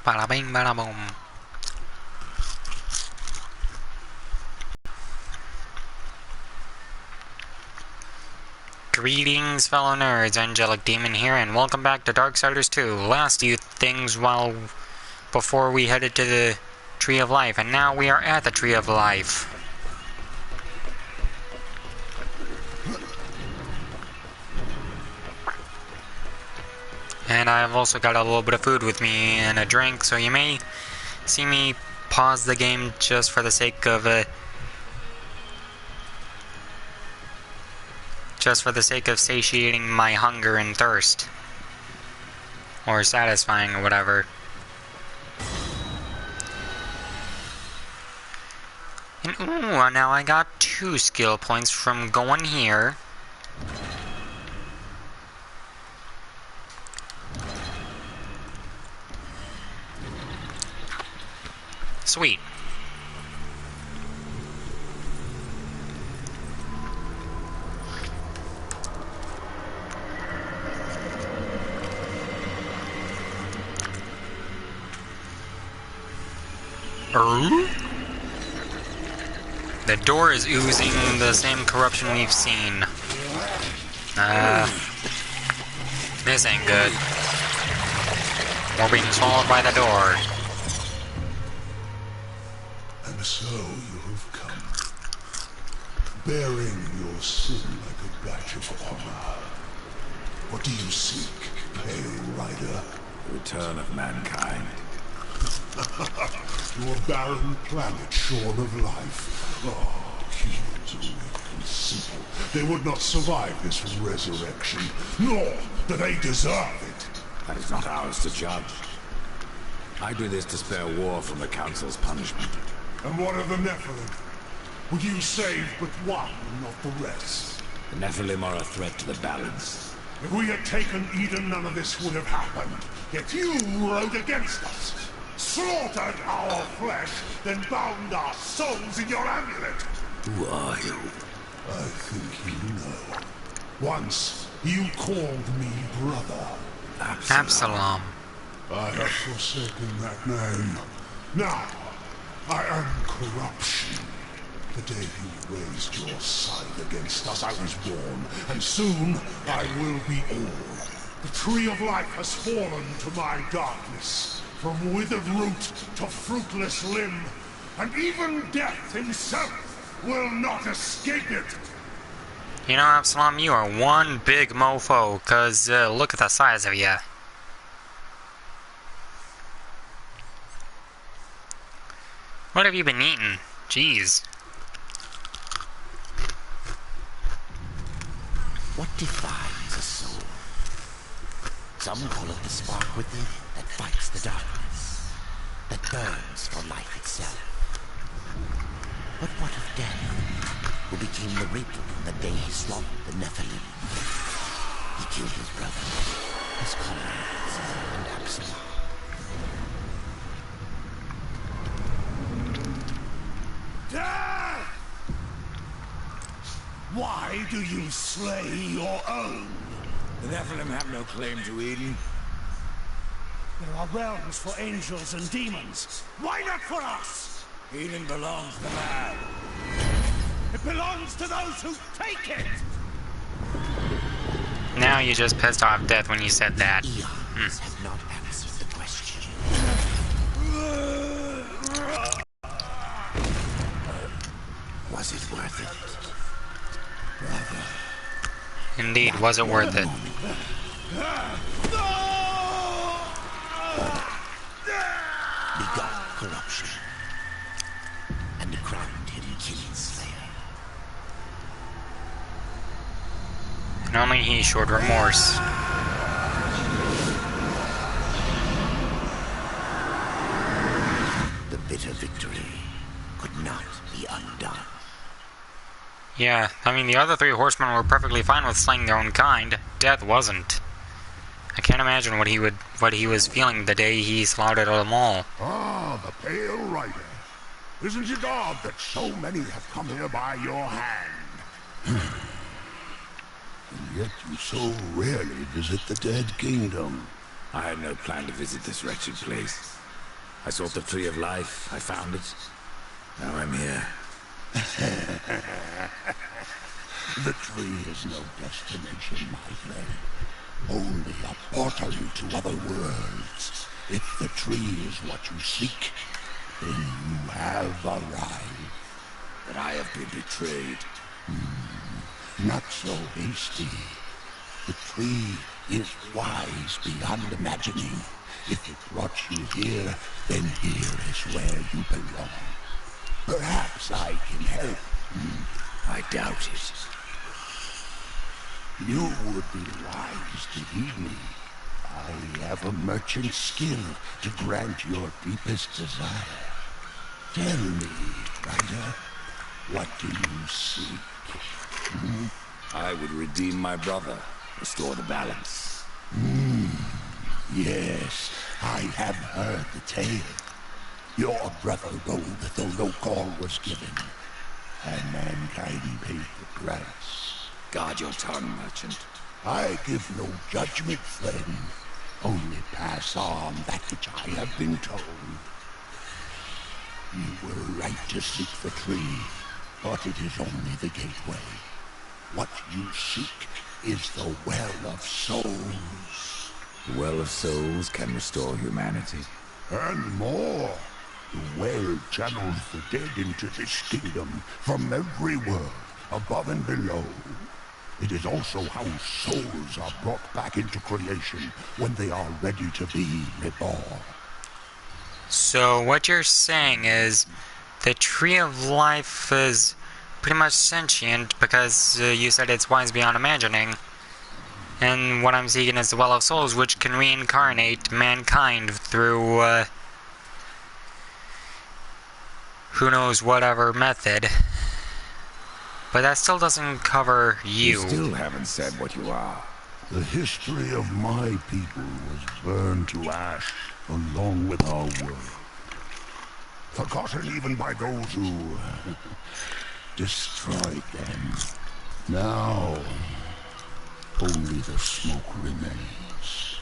Bada bing, bada boom. Greetings, fellow nerds. Angelic Demon here, and welcome back to Darksiders 2. Last few things before we headed to the Tree of Life, and now we are at the Tree of Life. And I've also got a little bit of food with me and a drink, so you may see me pause the game just for the sake of satiating my hunger and thirst. Or satisfying or whatever. And ooh, now I got 2 skill points from going here. Sweet. The door is oozing the same corruption we've seen. This ain't good. We're being swallowed by the door. And so you have come, bearing your sin like a badge of honor. What do you seek, pale rider? The return of mankind. To a barren planet shorn of life. Oh, humans are weak and simple. They would not survive this resurrection, nor do they deserve it. That is not ours to judge. I do this to spare war from the Council's punishment. And what of the Nephilim? Would you save but one and not the rest? The Nephilim are a threat to the balance. If we had taken Eden, none of this would have happened. Yet you rode against us. Slaughtered our flesh, then bound our souls in your amulet. Who are you? I think you know. Once, you called me brother. Absalom. I have forsaken that name. Now, I am corruption. The day you raised your scythe against us, I was born, and soon I will be all. The Tree of Life has fallen to my darkness. From withered root to fruitless limb, and even death himself will not escape it. You know, Absalom, you are one big mofo, cause look at the size of you. What have you been eating? Jeez. What defines a soul? Some call it the spark within that fights the darkness, that burns for life itself. But what of death, who became the reaper on the day he swallowed the Nephilim? He killed his brother, his comrades, and Absalom. Death! Why do you slay your own? The Nephilim have no claim to Eden. There are realms for angels and demons. Why not for us? Eden belongs to man. It belongs to those who take it! Now you just pissed off Death when you said that. Eons have not answered the question. Was it worth it? Brother. Indeed, was it worth it? Begot corruption, and crowned him Kinslayer. And only he showed remorse. The bitter victory could not be undone. Yeah, I mean, the other 3 horsemen were perfectly fine with slaying their own kind. Death wasn't. I can't imagine what he was feeling the day he slaughtered them all. Ah, the pale rider. Isn't it odd that so many have come here by your hand? And yet you so rarely visit the Dead Kingdom. I had no plan to visit this wretched place. I sought the Tree of Life. I found it. Now I'm here. The tree is no destination, my friend. Only a portal to other worlds. If the tree is what you seek, then you have arrived. That I have been betrayed. Not so hasty. The tree is wise beyond imagining. If it brought you here, then here is where you belong. Perhaps I can help. I doubt it. You would be wise to heed me. I have a merchant's skill to grant your deepest desire. Tell me, Rider, what do you seek? I would redeem my brother, restore the balance. Yes, I have heard the tale. Your brother rode though no call was given, and mankind paid the price. Guard your tongue, merchant. I give no judgment, friend. Only pass on that which I have been told. You were right to seek the tree, but it is only the gateway. What you seek is the Well of Souls. The Well of Souls can restore humanity. And more. The well channels the dead into this kingdom from every world, above and below. It is also how souls are brought back into creation when they are ready to be reborn. So what you're saying is the Tree of Life is pretty much sentient because you said it's wise beyond imagining. And what I'm seeking is the Well of Souls, which can reincarnate mankind through, who knows whatever method. But that still doesn't cover you. You still haven't said what you are. The history of my people was burned to ash along with our world. Forgotten even by those who destroyed them. Now, only the smoke remains.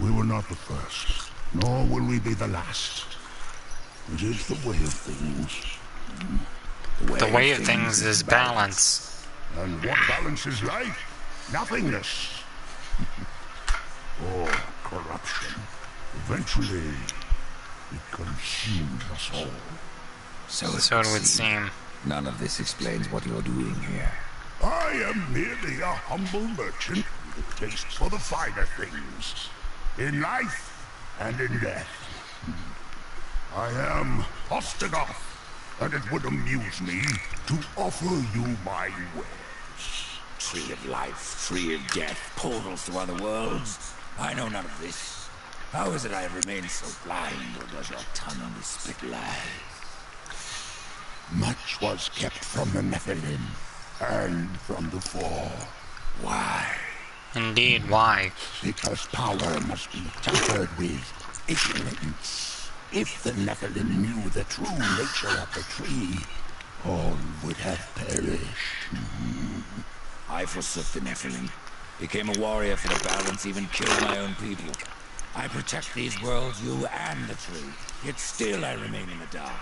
We were not the first, nor will we be the last. It is the way of things. The way of things is balance. And what balance is life? Nothingness. Or corruption. Eventually, it consumes us all. So it would seem. None of this explains what you're doing here. I am merely a humble merchant with a taste for the finer things. In life and in death. I am Ostagoth, and it would amuse me to offer you my wares. Tree of life, tree of death, portals to other worlds. I know none of this. How is it I have remained so blind, or does your tongue only spit lies? Much was kept from the Nephilim, and from the Fall. Why? Indeed, why? Because power must be tempered with ignorance. If the Nephilim knew the true nature of the tree, all would have perished. I forsook the Nephilim, became a warrior for the balance, even killed my own people. I protect these worlds, you and the tree, yet still I remain in the dark.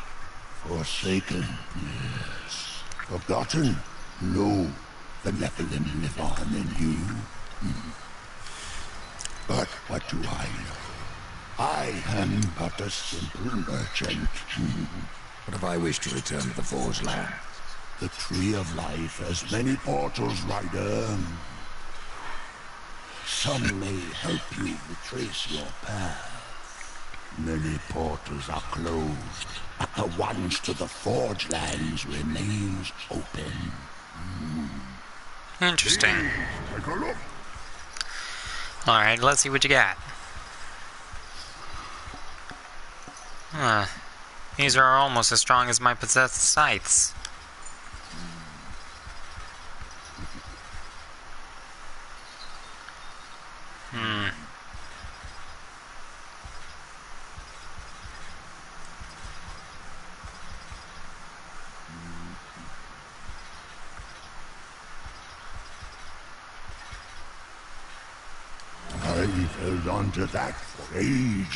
Forsaken, yes. Forgotten? No. The Nephilim live on in you. But what do I know? I am but a simple merchant. What if I wish to return to the Forge Land? The Tree of Life has many portals, Rider. Some may help you retrace your path. Many portals are closed, but the ones to the Forge Lands remains open. Interesting. Take a look. Alright, let's see what you got. Huh. These are almost as strong as my possessed scythes. I've held on to that for ages.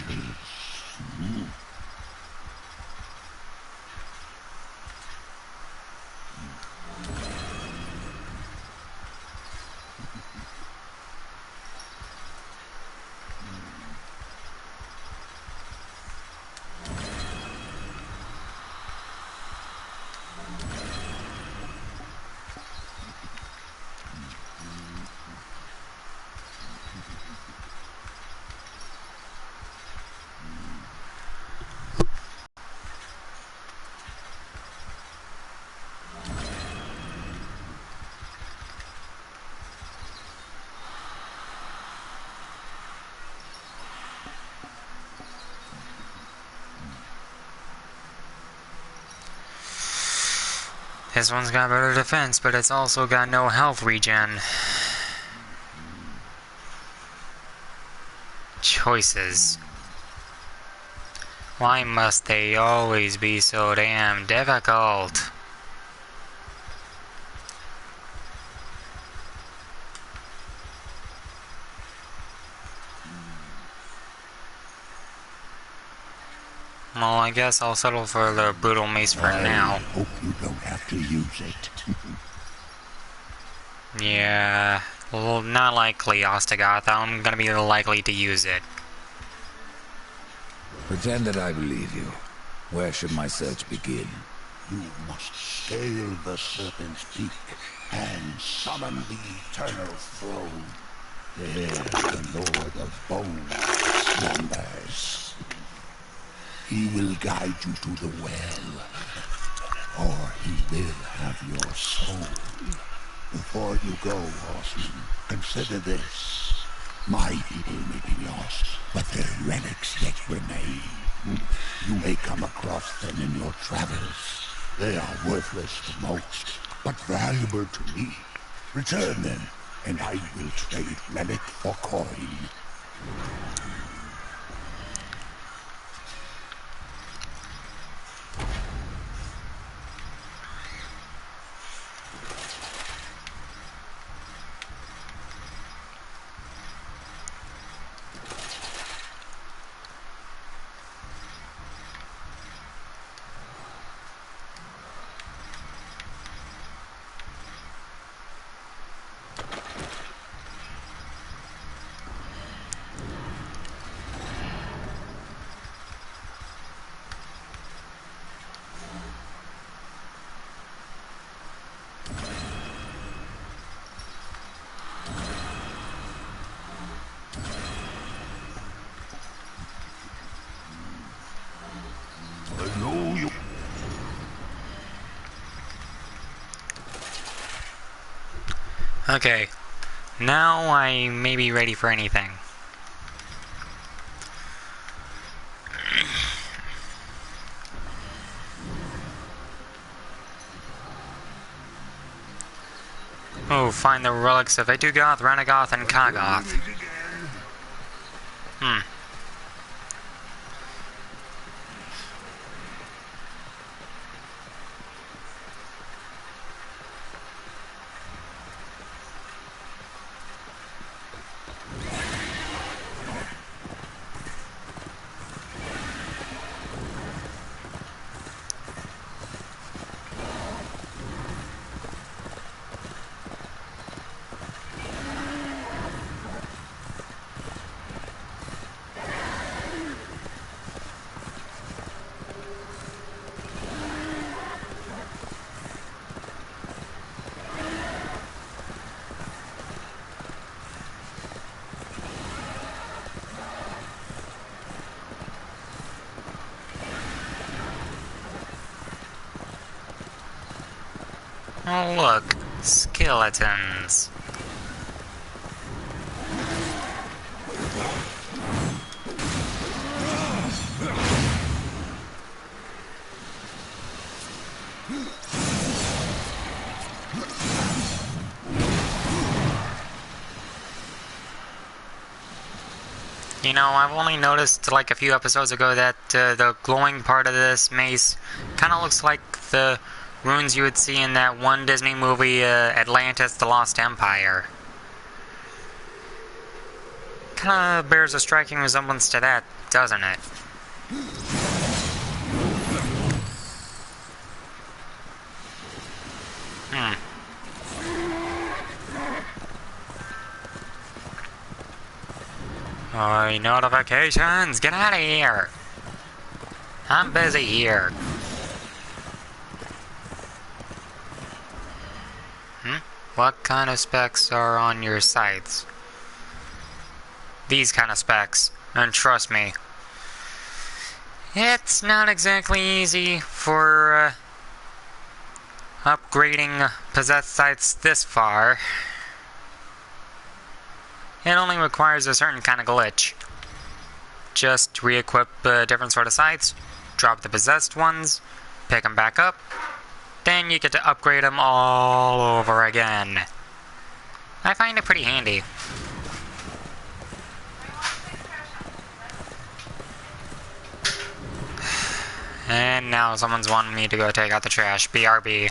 This one's got better defense, but it's also got no health regen. Choices. Why must they always be so damn difficult? Well, I guess I'll settle for the brutal mace for now. Hope you don't have to use it. Yeah, well, not likely, Ostagoth. I'm gonna be likely to use it. Pretend that I believe you. Where should my search begin? You must scale the serpent's peak and summon the eternal throne. There the Lord of Bones slumbers. He will guide you to the well, or he will have your soul. Before you go, horseman, consider this. My people may be lost, but their relics yet remain. You may come across them in your travels. They are worthless to most, but valuable to me. Return them, and I will trade relic for coin. Okay, now I may be ready for anything. Oh, find the relics of Etugoth, Renegoth, and Kagoth. Oh look, skeletons. You know, I've only noticed like a few episodes ago that the glowing part of this mace kind of looks like the runes you would see in that one Disney movie, Atlantis: The Lost Empire. Kinda bears a striking resemblance to that, doesn't it? Oh, notifications! Get out of here! I'm busy here. What kind of specs are on your sites? These kind of specs. And trust me, it's not exactly easy for upgrading possessed sites this far. It only requires a certain kind of glitch. Just re-equip different sort of sites, drop the possessed ones, pick them back up, then you get to upgrade them all over again. I find it pretty handy. And now someone's wanting me to go take out the trash. BRB.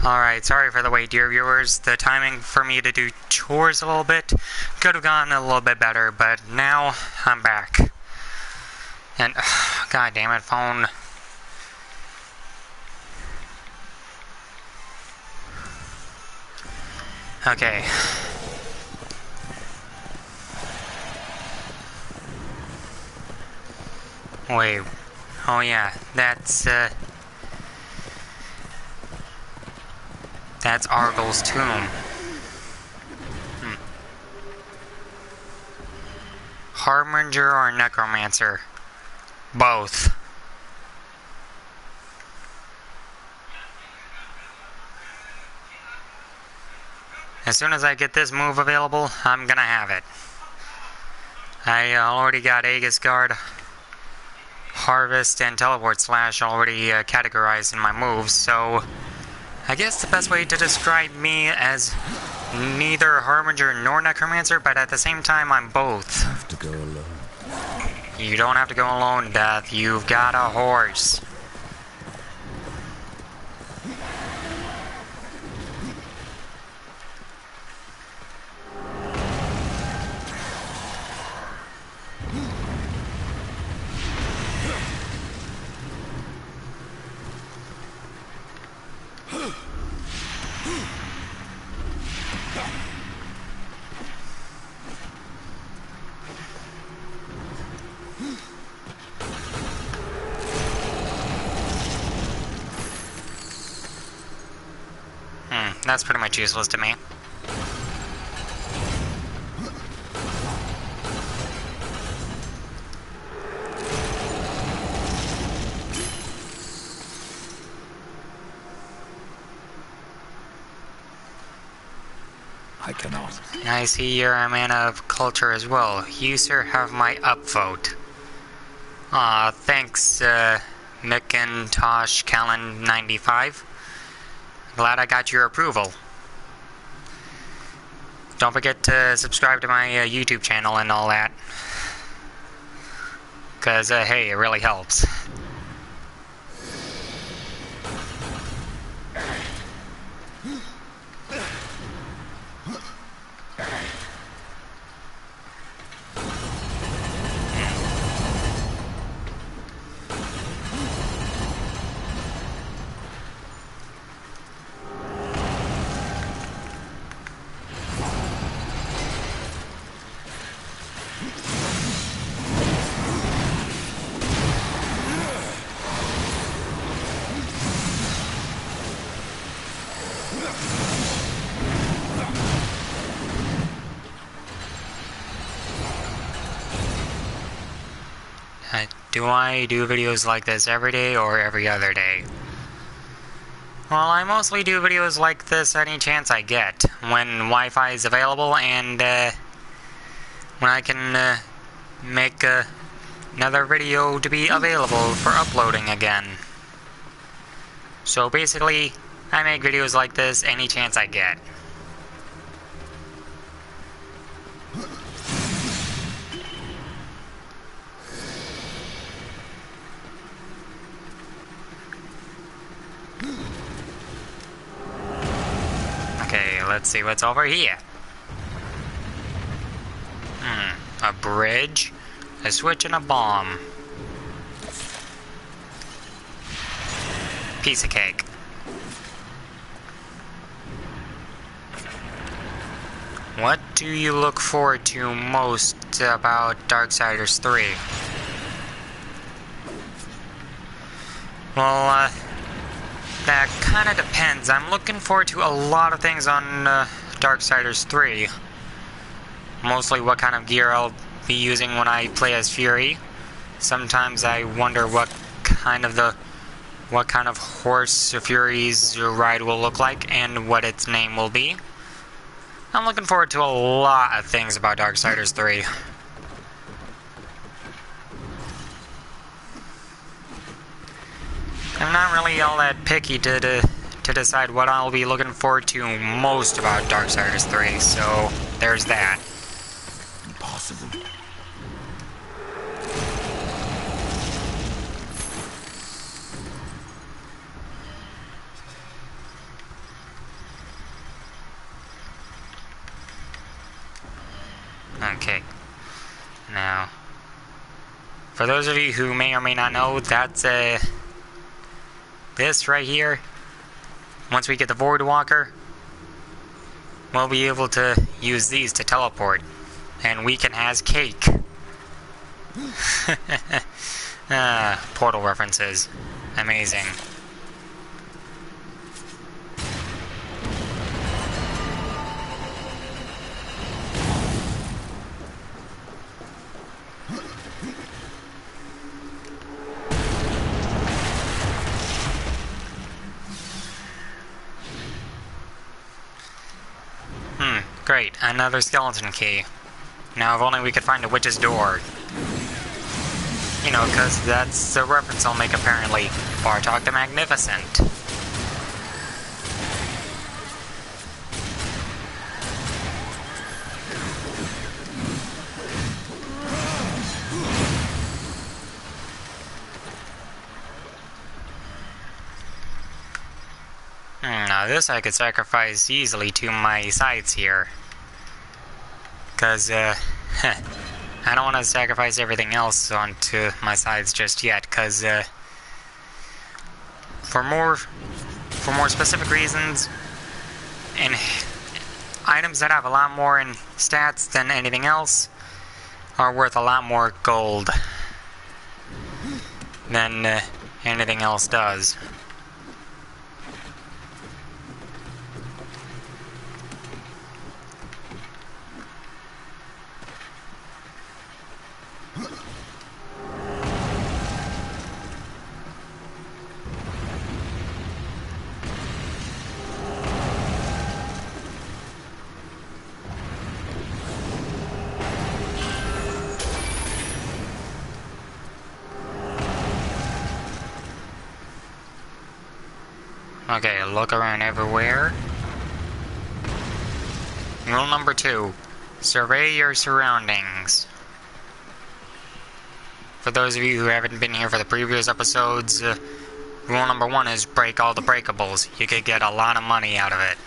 Alright, sorry for the wait, dear viewers. The timing for me to do chores a little bit could have gone a little bit better, but now I'm back. And, god damn it, phone. Okay. Wait. Oh yeah, that's Argyl's tomb. Harbinger or Necromancer? Both. As soon as I get this move available, I'm gonna have it. I already got Aegis Guard, Harvest, and Teleport Slash already categorized in my moves, so I guess the best way to describe me as neither Harbinger nor Necromancer, but at the same time I'm both. Have to go alone. You don't have to go alone, Death. You've got a horse. that's pretty much useless to me. I cannot. I see you're a man of culture as well. You, sir, have my upvote. Aw, thanks, Macintosh Callan 95. Glad I got your approval. Don't forget to subscribe to my YouTube channel and all that. Cause, hey, it really helps. Do I do videos like this every day or every other day? Well, I mostly do videos like this any chance I get, when Wi-Fi is available and when I can make another video to be available for uploading again. So basically, I make videos like this any chance I get. Okay, let's see what's over here. A bridge, a switch, and a bomb. Piece of cake. What do you look forward to most about Darksiders 3? Well, that kinda depends. I'm looking forward to a lot of things on Darksiders 3. Mostly what kind of gear I'll be using when I play as Fury. Sometimes I wonder what kind of horse Fury's ride will look like and what its name will be. I'm looking forward to a lot of things about Darksiders 3. I'm not really all that picky to decide what I'll be looking forward to most about Darksiders 3, so there's that. Impossible. Okay. Now, for those of you who may or may not know, that's this right here. Once we get the Voidwalker, we'll be able to use these to teleport. And we can has cake. Portal references. Amazing. Great, another skeleton key. Now, if only we could find a witch's door. You know, because that's the reference I'll make apparently. Bartok the Magnificent. Now this I could sacrifice easily to my sides here. Because, I don't want to sacrifice everything else onto my sides just yet, because, for more specific reasons, and items that have a lot more in stats than anything else are worth a lot more gold than anything else does. Okay, look around everywhere. Rule number 2. Survey your surroundings. For those of you who haven't been here for the previous episodes, rule number 1 is break all the breakables. You could get a lot of money out of it.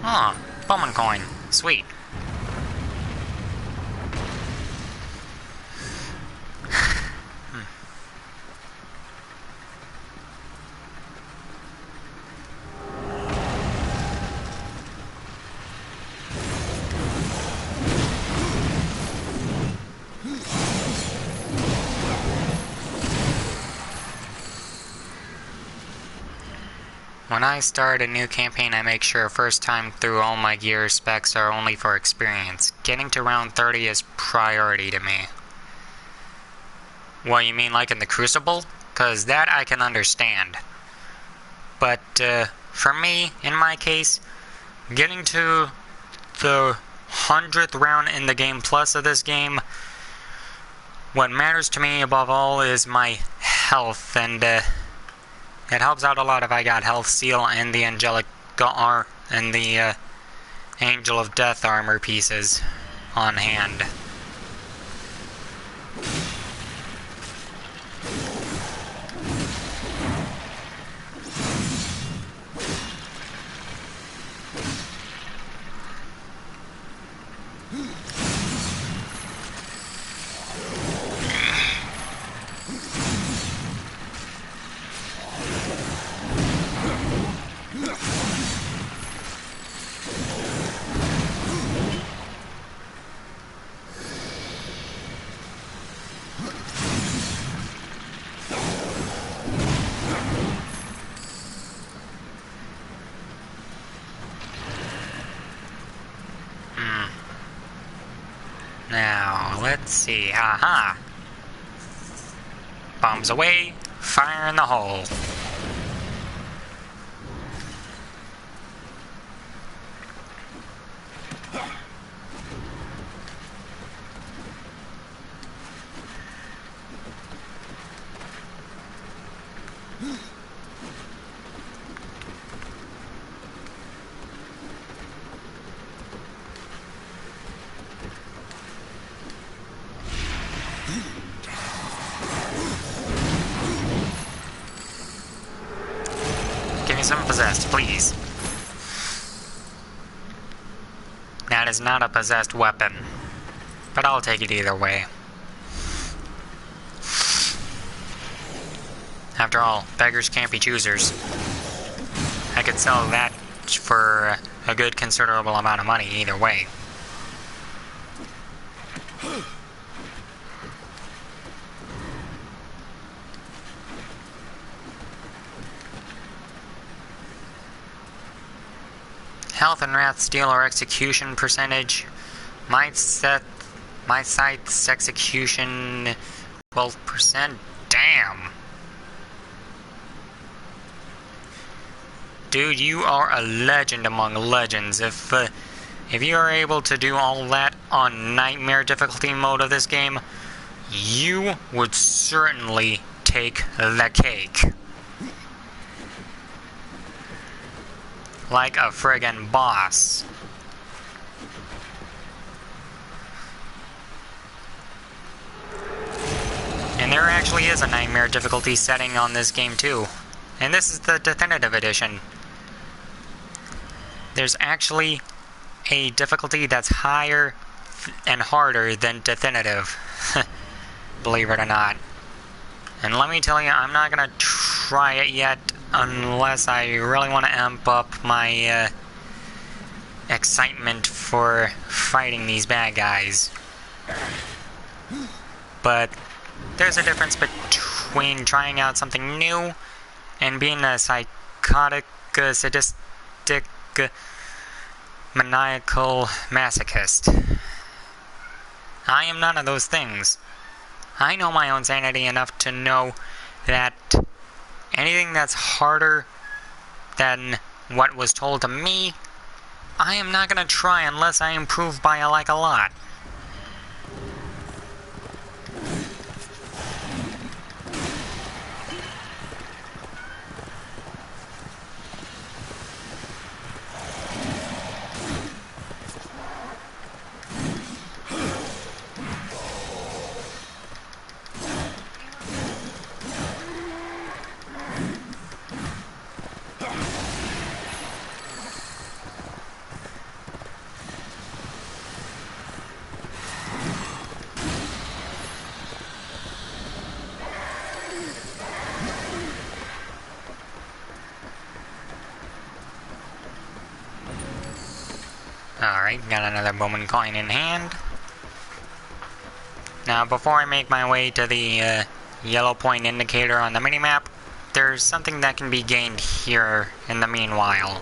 Huh, Bowman coin. Sweet. When I start a new campaign, I make sure first time through all my gear specs are only for experience. Getting to round 30 is priority to me. What, you mean like in the Crucible? 'Cause that I can understand. But, for me, in my case, getting to the 100th round in the game plus of this game, what matters to me above all is my health, and, it helps out a lot if I got Health Seal and the Angelic and the Angel of Death armor pieces on hand. Now, let's see. Aha! Bombs away, fire in the hole. Give me some possessed, please. That is not a possessed weapon, but I'll take it either way. After all, beggars can't be choosers. I could sell that for a good considerable amount of money either way. Health and Wrath Steel or execution percentage. My site's execution 12%. Damn. Dude, you are a legend among legends. If you are able to do all that on Nightmare difficulty mode of this game, you would certainly take the cake. Like a friggin' boss. And there actually is a Nightmare difficulty setting on this game too. And this is the definitive edition. There's actually a difficulty that's higher and harder than definitive. Believe it or not. And let me tell you, I'm not gonna try it yet unless I really want to amp up my excitement for fighting these bad guys. But there's a difference between trying out something new and being a psychotic, sadistic, maniacal masochist. I am none of those things. I know my own sanity enough to know that anything that's harder than what was told to me, I am not gonna try unless I improve by like a lot. Alright, got another Bowman coin in hand. Now, before I make my way to the yellow point indicator on the minimap, there's something that can be gained here in the meanwhile.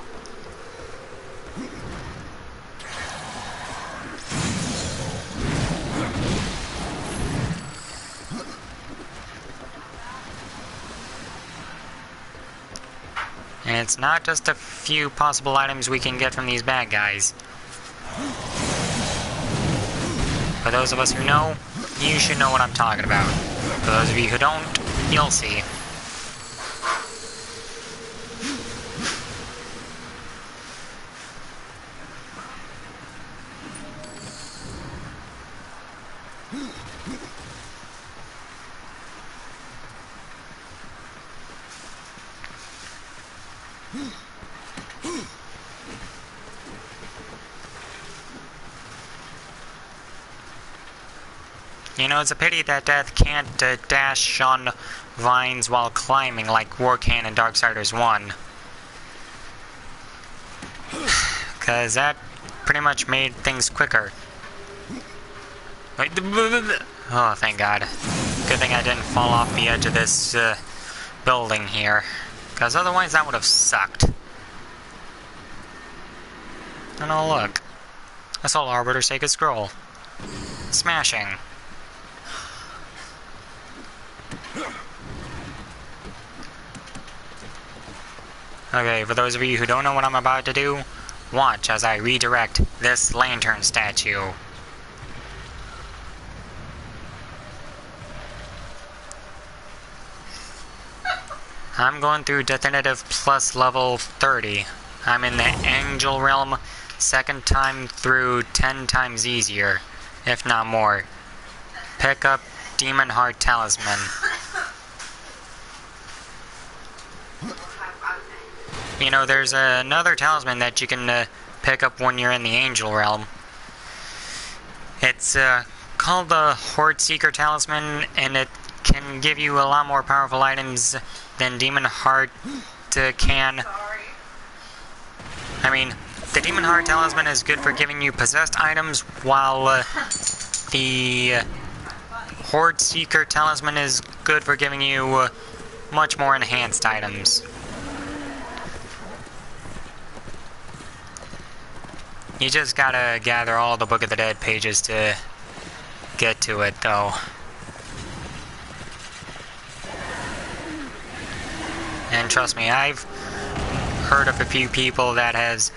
And it's not just a few possible items we can get from these bad guys. For those of us who know, you should know what I'm talking about. For those of you who don't, you'll see. You know, it's a pity that Death can't dash on vines while climbing like War Can in Darksiders 1. Because that pretty much made things quicker. Oh, thank God. Good thing I didn't fall off the edge of this building here. Because otherwise that would have sucked. And oh look. A Soul Arbiter Sacred Scroll. Smashing. Okay, for those of you who don't know what I'm about to do, watch as I redirect this lantern statue. I'm going through Definitive Plus level 30. I'm in the Angel Realm, second time through 10 times easier, if not more. Pick up Demon Heart Talisman. You know, there's another talisman that you can pick up when you're in the Angel Realm. It's called the Horde Seeker Talisman, and it can give you a lot more powerful items than Demon Heart can. I mean, the Demon Heart Talisman is good for giving you possessed items, while the Horde Seeker Talisman is good for giving you much more enhanced items. You just gotta gather all the Book of the Dead pages to get to it, though. And trust me, I've heard of a few people that has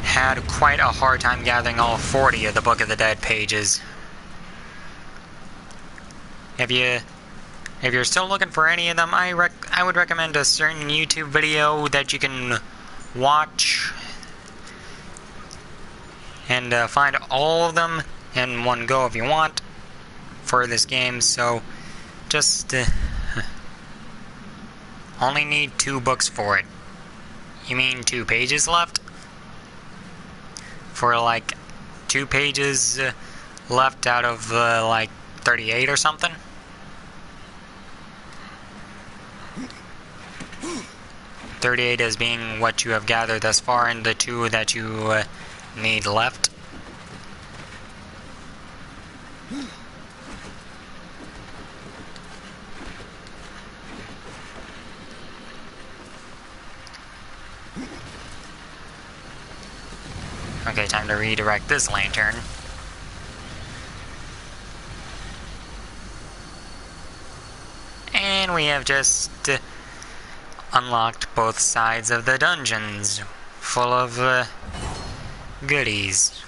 had quite a hard time gathering all 40 of the Book of the Dead pages. If you're still looking for any of them, I would recommend a certain YouTube video that you can watch and find all of them in one go if you want for this game. So just only need 2 books for it. You mean 2 pages left? For like 2 pages left out of like 38 or something? $38 as being what you have gathered thus far, and the 2 that you need left. Okay, time to redirect this lantern. And we have just unlocked both sides of the dungeons, full of goodies.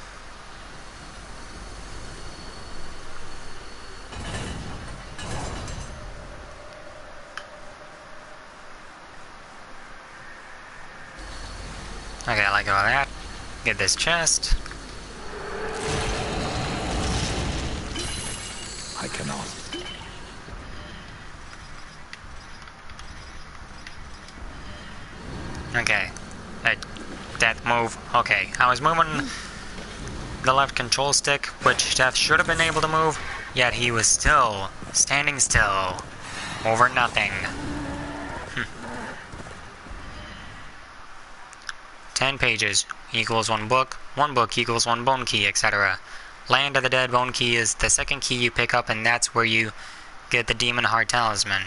Okay, I like all that. Get this chest. I cannot. Okay. Death move. Okay, I was moving the left control stick, which Death should have been able to move, yet he was still standing still over nothing. 10 pages equals 1 book equals 1 bone key, etc. Land of the Dead bone key is the second key you pick up, and that's where you get the Demon Heart Talisman.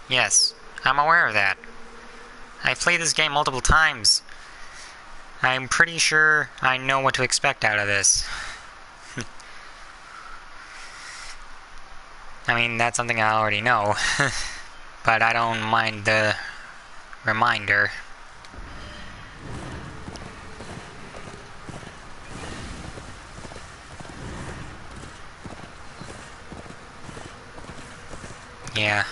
Yes, I'm aware of that. I've played this game multiple times. I'm pretty sure I know what to expect out of this. I mean, that's something I already know. But I don't mind the reminder. Yeah.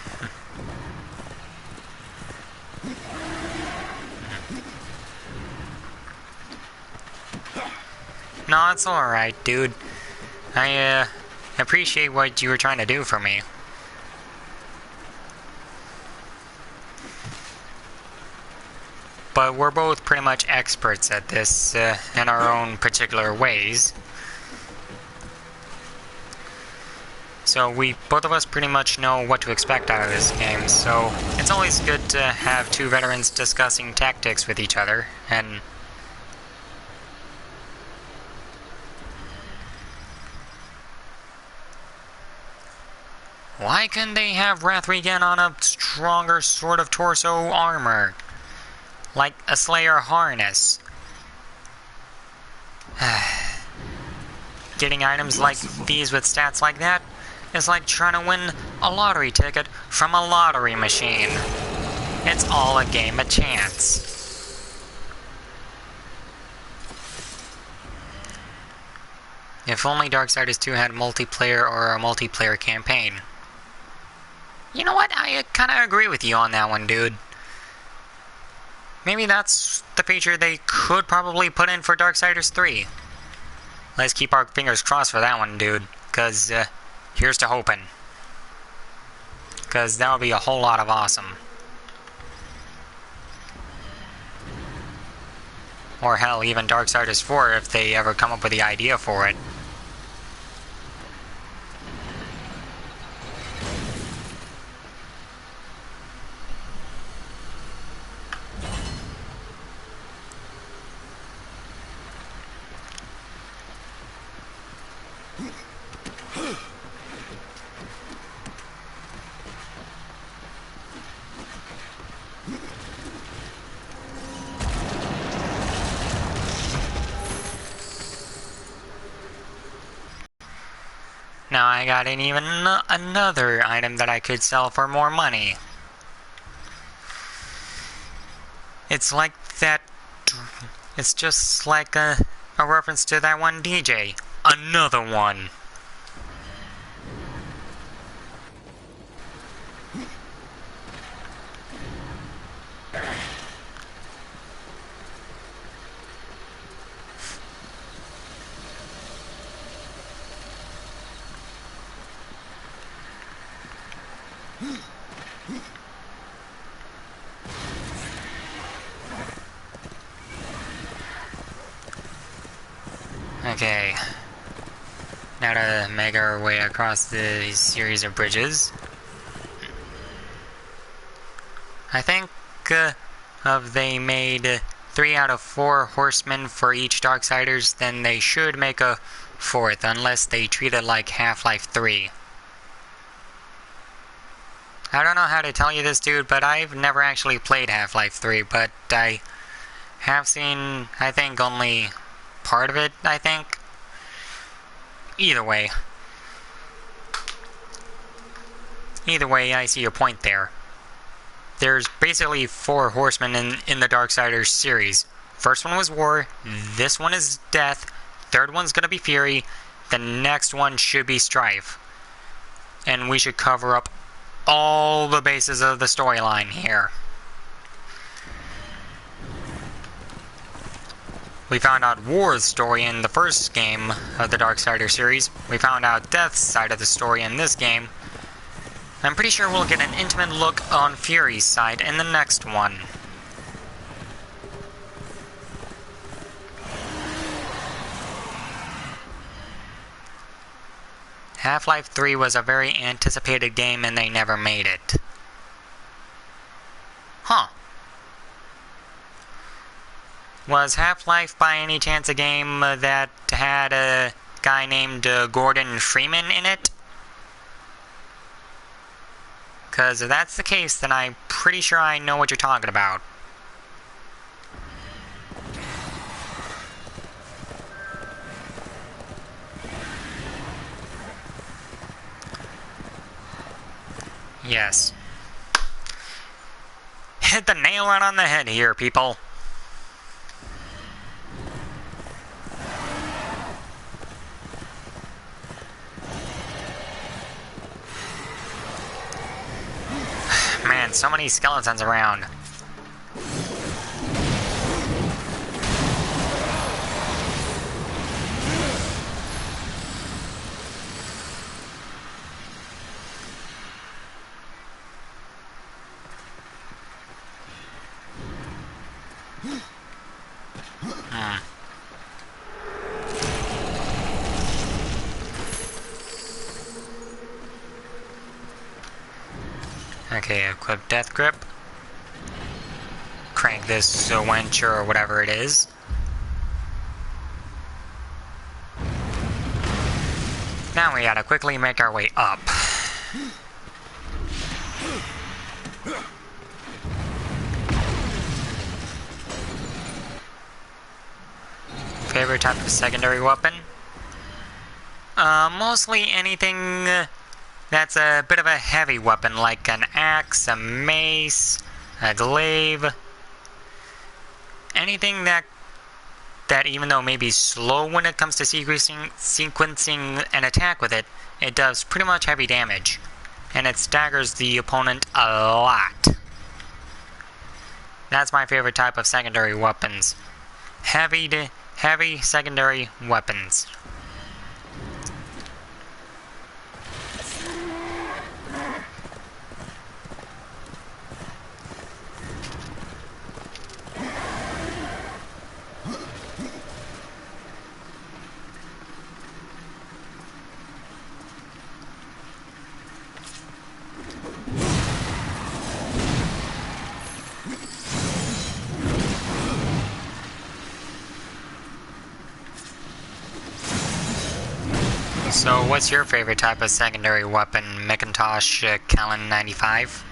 No, it's alright, dude. I appreciate what you were trying to do for me. But we're both pretty much experts at this in our own particular ways. So both of us pretty much know what to expect out of this game, so it's always good to have two veterans discussing tactics with each other, and why couldn't they have Wrath Regen on a stronger sort of torso armor? Like a Slayer harness. Getting items like these with stats like that is like trying to win a lottery ticket from a lottery machine. It's all a game of chance. If only Darksiders 2 had multiplayer or a multiplayer campaign. You know what? I kinda agree with you on that one, dude. Maybe that's the feature they could probably put in for Darksiders 3. Let's keep our fingers crossed for that one, dude. Cause, here's to hoping. Cause that would be a whole lot of awesome. Or hell, even Darksiders 4 if they ever come up with the idea for it. Now I got even another item that I could sell for more money. It's like that... It's just like a reference to that one DJ. Another one. Okay, now to make our way across the series of bridges. I think if they made 3 out of 4 horsemen for each Darksiders, then they should make a 4th, unless they treat it like Half-Life 3. I don't know how to tell you this, dude, but I've never actually played Half-Life 3, but I have seen, I think, only part of it, I think. Either way, I see your point there. there's basically 4 horsemen in the Darksiders series. First one was War, this one is Death, third one's gonna be Fury, the next one should be Strife. And we should cover up all the bases of the storyline here. We found out War's story in the first game of the Darksiders series. We found out Death's side of the story in this game. I'm pretty sure we'll get an intimate look on Fury's side in the next one. Half-Life 3 was a very anticipated game and they never made it. Huh. Was Half-Life by any chance a game that had a guy named Gordon Freeman in it? Because if that's the case, then I'm pretty sure I know what you're talking about. Yes. Hit the nail right on the head here, people. Man, so many skeletons around. Okay, equip Death Grip. Crank this winch or whatever it is. Now we gotta quickly make our way up. Favorite type of secondary weapon? Mostly anything that's a bit of a heavy weapon, like an axe, a mace, a glaive. Anything that even though may be slow when it comes to sequencing an attack with it, it does pretty much heavy damage. And it staggers the opponent a lot. That's my favorite type of secondary weapons. Heavy secondary weapons. So, what's your favorite type of secondary weapon? Macintosh Callan 95?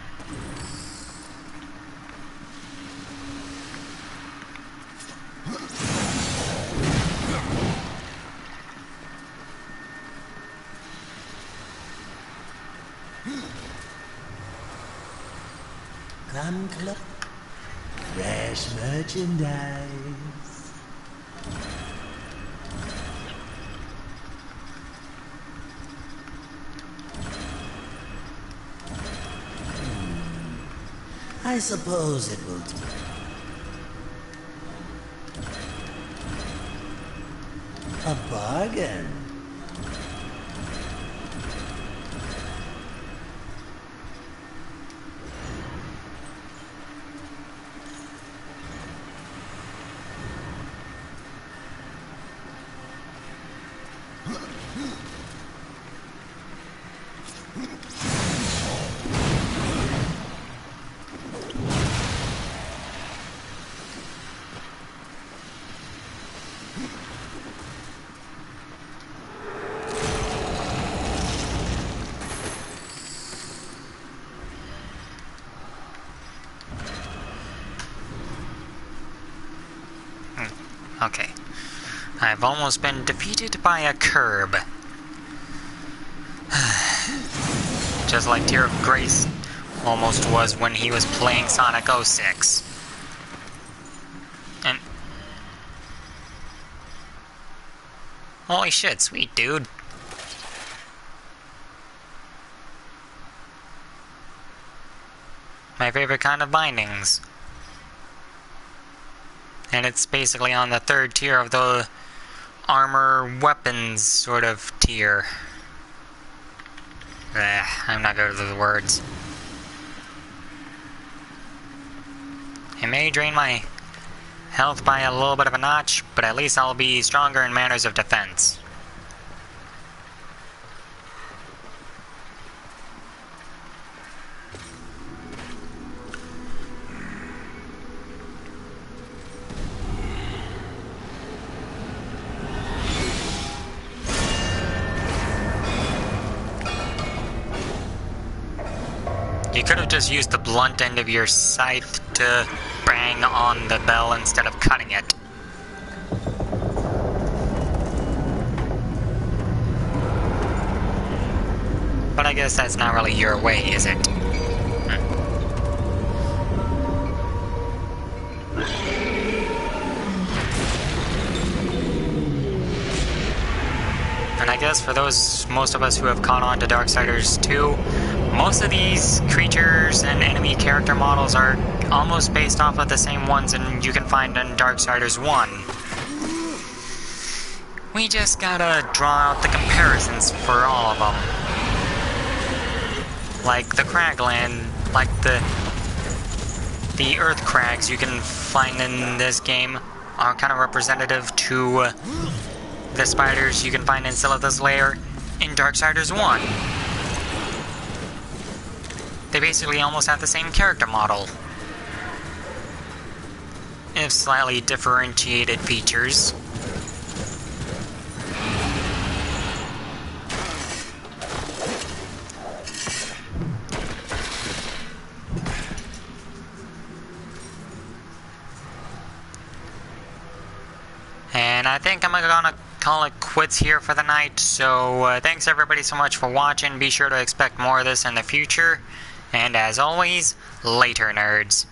Gun Club. Fresh merchandise. I suppose it will do. A bargain. Okay. I've almost been defeated by a curb. Just like Tear of Grace almost was when he was playing Sonic 06. And holy shit, sweet dude. My favorite kind of bindings. And it's basically on the 3rd tier of the armor weapons sort of tier. I'm not good with the words. It may drain my health by a little bit of a notch, but at least I'll be stronger in manners of defense. You could have just used the blunt end of your scythe to bang on the bell instead of cutting it. But I guess that's not really your way, is it? And I guess for most of us who have caught on to Darksiders 2, most of these creatures and enemy character models are almost based off of the same ones you can find in Darksiders 1. We just gotta draw out the comparisons for all of them. Like the Cragland, like the Earth Crags you can find in this game are kind of representative to the spiders you can find in Silith's Lair in Darksiders 1. They basically almost have the same character model, if slightly differentiated features. And I think I'm gonna call it quits here for the night, so thanks everybody so much for watching. Be sure to expect more of this in the future. And as always, later nerds.